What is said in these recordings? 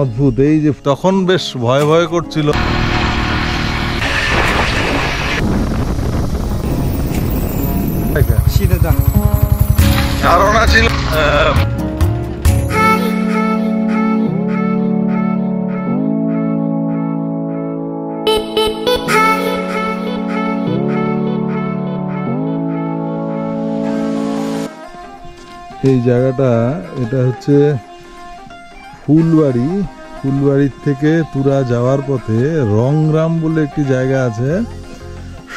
অদ্ভুত। এই যে তখন বেশ ভয় ভয় করছিল। ধারণা ছিল এই জায়গাটা, এটা হচ্ছে ফুলবাড়ি। ফুলবাড়ির থেকে তুরা যাওয়ার পথে রংগ্রাম বলে একটি জায়গা আছে,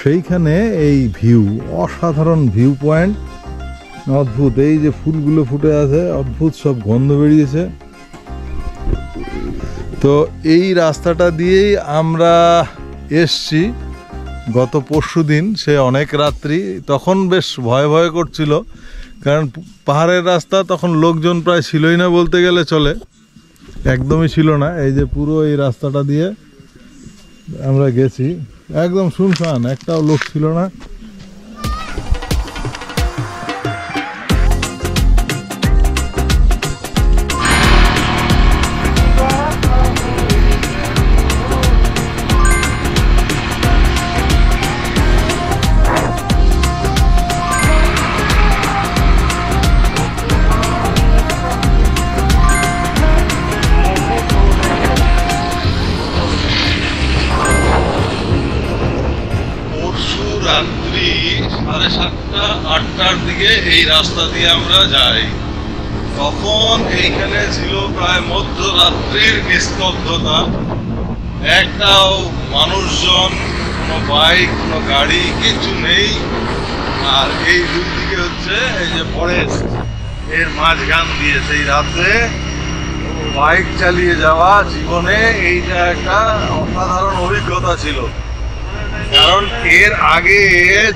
সেইখানে এই ভিউ, অসাধারণ ভিউ পয়েন্ট, অদ্ভুত। এই যে ফুলগুলো ফুটে আছে, অদ্ভুত সব গন্ধ বেরিয়েছে। তো এই রাস্তাটা দিয়েই আমরা এসছি গত পরশুদিন, সে অনেক রাত্রি। তখন বেশ ভয় ভয় করছিল, কারণ পাহাড়ের রাস্তা, তখন লোকজন প্রায় ছিলই না বলতে গেলে চলে, একদমই ছিল না। এই যে পুরো এই রাস্তাটা দিয়ে আমরা গেছি, একদম শুনশান, একটাও লোক ছিল না। রাত্রি 7:30-8টার দিকে এই রাস্তা দিয়ে আমরা যাই। তখন এইখানে ছিল প্রায় মধ্যরাত্রির নিস্তব্ধতা, একটাও মানুষজন, কোনো বাইক, কোনো গাড়ি কিছু নেই। আর এই দুই দিকে হচ্ছে এই যে ফরেস্ট, এর মাঝখান দিয়ে সেই রাতে বাইক চালিয়ে যাওয়া জীবনে এইটা একটা অসাধারণ অভিজ্ঞতা ছিল। কারণ এর আগে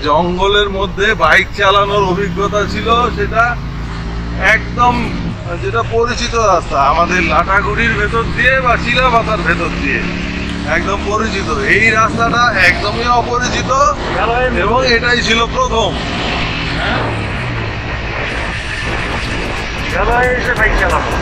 জঙ্গলের মধ্যে বাইক চালানোর অভিজ্ঞতা ছিল, সেটা একদম যেটা পরিচিত রাস্তা, আমাদের লাটাগুড়ির ভেতর দিয়ে বা চিলাপাতার ভেতর দিয়ে একদম পরিচিত। এই রাস্তাটা একদমই অপরিচিত এবং এটাই ছিল প্রথম। বাইক চালানো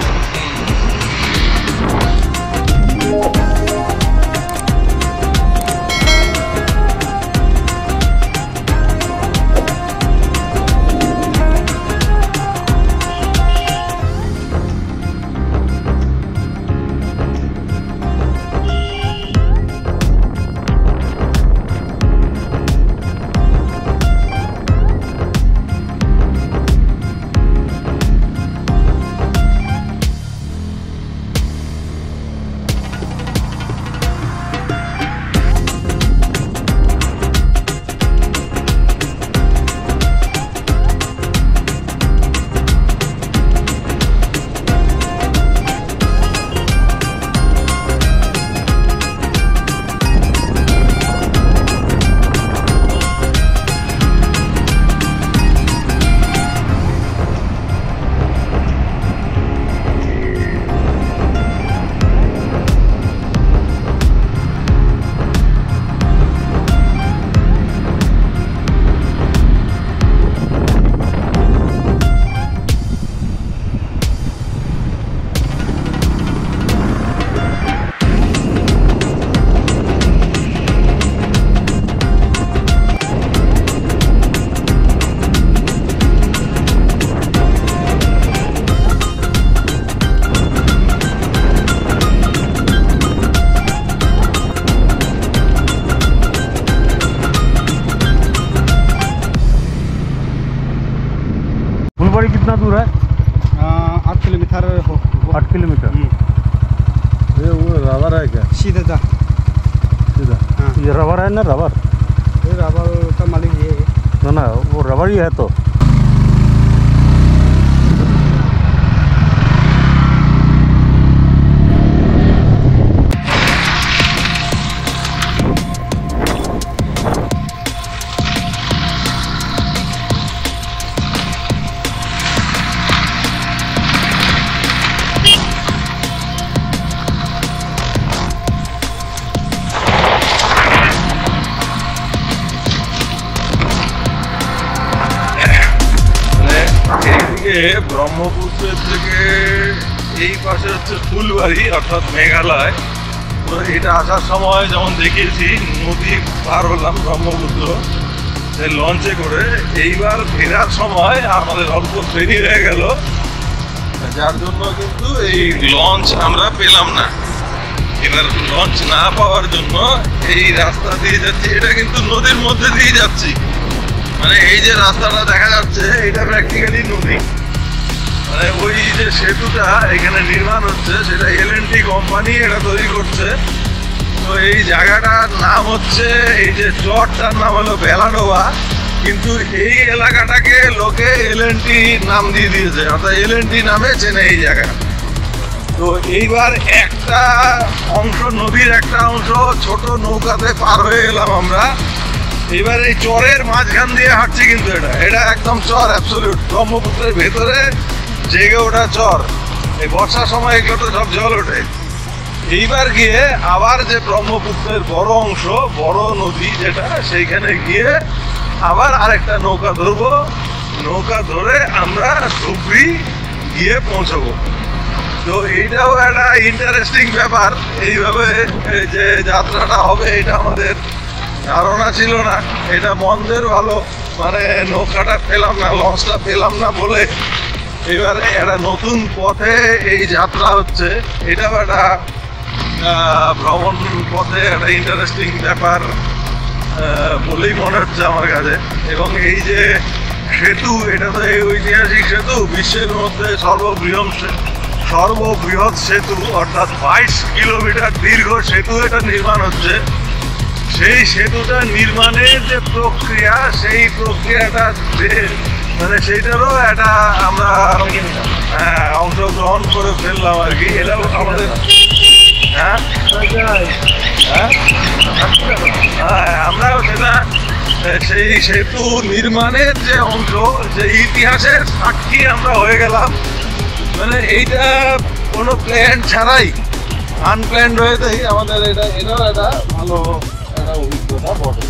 फुलबाड़ी कितना दूर है? 8 किलोमीटर हो। 8 किलोमीटर। ये वो रबर है क्या? सीधा जा सीधा। हाँ। ये रबर है ना? रबर, ये रबर का मालिक ये है ना ना, वो रबर ही है। तो ব্রহ্মপুত্রের থেকে এই পাশে হচ্ছে ফুলবাড়ি অর্থাৎ মেঘালয়। তো এটা আসার সময় যেমন দেখিয়েছি নদী পার হলাম ব্রহ্মপুত্র সেই লঞ্চে করে। এইবার ফেরার সময় আমাদের অল্প দেরি হয়ে গেল, যার জন্য কিন্তু এই লঞ্চ আমরা পেলাম না। এবার লঞ্চ না পাওয়ার জন্য এই রাস্তা দিয়ে যাচ্ছি। এটা কিন্তু নদীর মধ্যে দিয়ে যাচ্ছি, মানে এই যে রাস্তাটা দেখা যাচ্ছে এটা প্র্যাকটিক্যালি নদী। মানে ওই যে সেতুটা এখানে নির্মাণ হচ্ছে সেটা L&T কোম্পানি এটা তৈরি করছে। তো এই জায়গাটার নাম হচ্ছে, এই যে চরটার নাম হলো বেলাডোবা, কিন্তু এই এলাকাটাকে লোকে L&T নাম দিয়ে দিয়েছে, অর্থাৎ L&T নামে চেনে এই জায়গা। তো এইবার একটা অংশ নদীর একটা অংশ ছোট নৌকাতে পার হয়ে গেলাম আমরা। এবার এই চরের মাঝখান দিয়ে হাঁটছি, কিন্তু এটা একদম চর, অ্যাবসলিউট ব্রহ্মপুত্রের ভেতরে জেগে ওঠা চর। এই বর্ষার সময় এগুলো তো সব জল ওঠে। এইবার গিয়ে আবার যে ব্রহ্মপুত্রের বড় অংশ, বড় নদী যেটা, সেইখানে গিয়ে আবার আরেকটা নৌকা ধরবো। নৌকা ধরে আমরা ধুবড়ি গিয়ে পৌঁছবো। তো এইটাও একটা ইন্টারেস্টিং ব্যাপার। এইভাবে যে যাত্রাটা হবে এটা আমাদের ধারণা ছিল না। এটা মন্দের ভালো, মানে নৌকাটা পেলাম না, লঞ্চটা পেলাম না বলে এবারে একটা নতুন পথে এই যাত্রা হচ্ছে। এটাও একটা ভ্রমণ পথে একটা ইন্টারেস্টিং ব্যাপার বলেই মনে হচ্ছে আমার কাছে। এবং এই যে সেতু, এটা তো এই ঐতিহাসিক সেতু, বিশ্বের মধ্যে সর্ববৃহৎ সেতু, অর্থাৎ 22 কিলোমিটার দীর্ঘ সেতু এটা নির্মাণ হচ্ছে। সেই সেতুটা নির্মাণের যে প্রক্রিয়া, সেই প্রক্রিয়াটা মানে সেইটারও একটা আমরা অংশগ্রহণ করে ফেললাম আর কি। এটাও আমাদের আমরাও সেটা সেই সেতু নির্মাণের যে অংশ, যে ইতিহাসের সাক্ষী আমরা হয়ে গেলাম। মানে এইটা কোনো প্ল্যান ছাড়াই, আনপ্ল্যান্ড হয়েতেই আমাদের এটাও একটা ভালো একটা অভিজ্ঞতা বটে।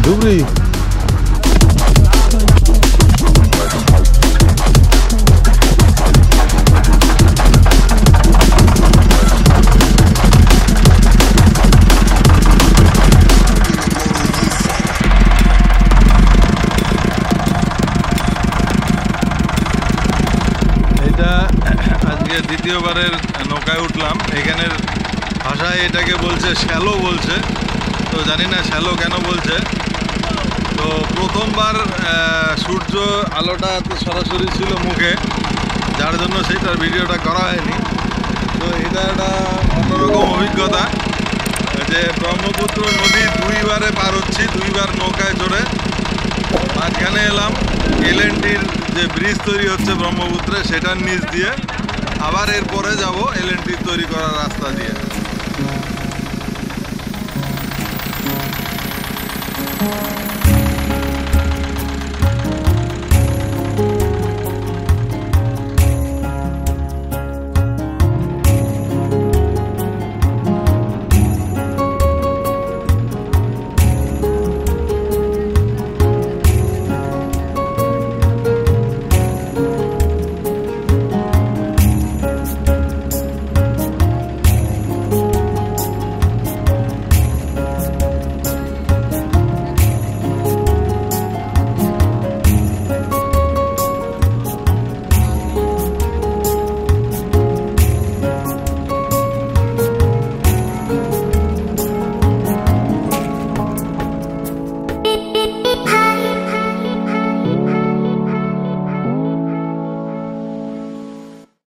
ধুবড়ি আজকে দ্বিতীয়বারের নৌকায় উঠলাম। এখানের ভাষায় এটাকে বলছে শ্যালো বলছে, তো জানি না শ্যালো কেন বলছে। তো প্রথমবার সূর্য আলোটা এত সরাসরি ছিল মুখে, যার জন্য সেইটার ভিডিওটা করা হয়নি। তো এটা একটা অন্যরকম অভিজ্ঞতা যে ব্রহ্মপুত্র নদী দুইবারে পার হচ্ছি, দুইবার নৌকায় চড়ে। মাঝখানে এলাম L&Tর যে ব্রিজ তৈরি হচ্ছে ব্রহ্মপুত্রে, সেটার নিচ দিয়ে। আবার এরপরে যাব L&T তৈরি করা রাস্তা দিয়ে।